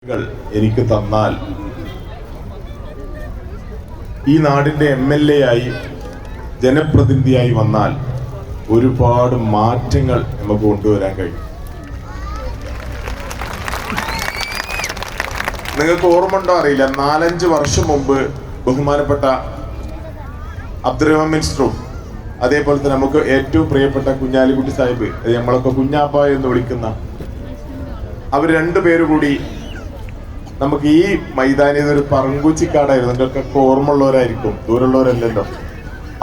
എനിക്ക് തന്നാൽ ഈ നാടിന്റെ MLA ആയി ജനപ്രതിനിധിയായി വന്നാൽ ഒരുപാട് മാറ്റങ്ങൾ നമുക്ക് കൊണ്ടുവരാൻ കഴിയും. നിങ്ങൾക്ക് ഓർമ്മ ഉണ്ടോ അറിയില്ല, 4-5 വർഷം മുമ്പ് ബഹുമാനപ്പെട്ട അബ്ദുറഹ്മാൻ മിനിസ്റ്ററും അതേപോലെ തന്നെ നമുക്ക് ഏറ്റവും പ്രിയപ്പെട്ട കുഞ്ഞാലിക്കുട്ടി സാഹിബ്, നമ്മളൊക്കെ കുഞ്ഞാപ്പ എന്ന് വിളിക്കുന്ന അവർ രണ്ടുപേരും കൂടി നമുക്ക് ഈ മൈതാനിയിൽ ഒരു പറങ്കൂച്ചിക്കാടായിരുന്നു, നിങ്ങൾക്കൊക്കെ ഓർമ്മ ഉള്ളവരായിരിക്കും, ദൂരമുള്ളവരല്ലല്ലോ.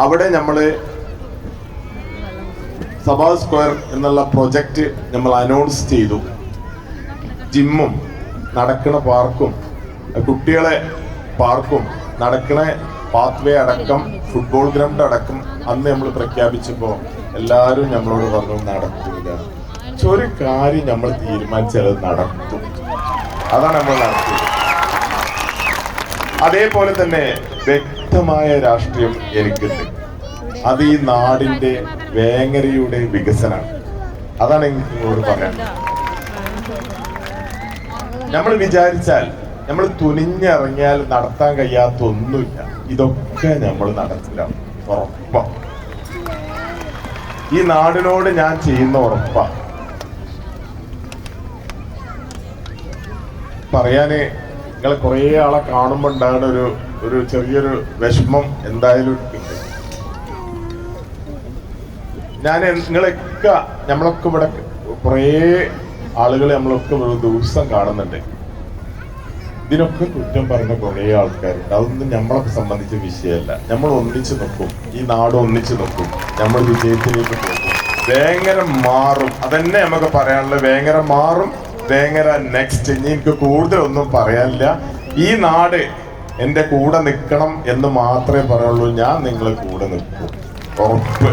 അവിടെ നമ്മള് സഭാ സ്ക്വയർ എന്നുള്ള പ്രൊജക്റ്റ് നമ്മൾ അനൗൺസ് ചെയ്തു. ജിമ്മും നടക്കണ പാർക്കും കുട്ടികളെ പാർക്കും നടക്കണ പാത്വേ അടക്കം ഫുട്ബോൾ ഗ്രൗണ്ട് അടക്കം അന്ന് നമ്മൾ പ്രഖ്യാപിച്ചപ്പോ എല്ലാരും നമ്മളോട് പറഞ്ഞു നടക്കില്ല. ഒരു കാര്യം നമ്മൾ തീരുമാനിച്ചത് നടത്തും, അതാണ് നമ്മൾ നടത്തിയത്. അതേപോലെ തന്നെ വ്യക്തമായ രാഷ്ട്രീയം എനിക്കുണ്ട്. അത് ഈ നാടിന്റെ വേങ്ങരയുടെ വികസനമാണ്. അതാണ് എനിക്ക് നിങ്ങളോട് പറയാൻ. നമ്മൾ വിചാരിച്ചാൽ, നമ്മൾ തുനിഞ്ഞിറങ്ങിയാൽ നടത്താൻ കഴിയാത്ത ഒന്നുമില്ല. ഇതൊക്കെ നമ്മൾ നടത്തില്ല, ഉറപ്പാ. ഈ നാടിനോട് ഞാൻ ചെയ്യുന്ന ഉറപ്പാ. പറയാന് നിങ്ങൾ കുറെ ആളെ കാണുമ്പോ ഉണ്ടാകുന്ന ഒരു ചെറിയൊരു വിഷമം എന്തായാലും ഉണ്ട്. നമ്മളൊക്കെ ഇവിടെ കുറേ ആളുകൾ നമ്മളൊക്കെ ഒരു ദിവസം കാണുന്നുണ്ട്. ഇതിനൊക്കെ കുറ്റം പറയുന്ന കുറെ ആൾക്കാരുണ്ട്. അതൊന്നും നമ്മളൊക്കെ സംബന്ധിച്ച വിഷയമല്ല. നമ്മൾ ഒന്നിച്ചു നിൽക്കും, ഈ നാട് ഒന്നിച്ചു നിൽക്കും, നമ്മൾ വിജയത്തിലേക്ക് പോകും. വേങ്ങര മാറും, അതന്നെ നമുക്ക് പറയാനുള്ളത്. വേങ്ങര മാറും, വേങ്ങര നെക്സ്റ്റ്. ഇനി എനിക്ക് കൂടുതലൊന്നും പറയാനില്ല. ഈ നാട് എന്റെ കൂടെ നിൽക്കണം എന്ന് മാത്രമേ പറയുള്ളൂ. ഞാൻ നിങ്ങളെ കൂടെ നിൽക്കും, ഉറപ്പ്.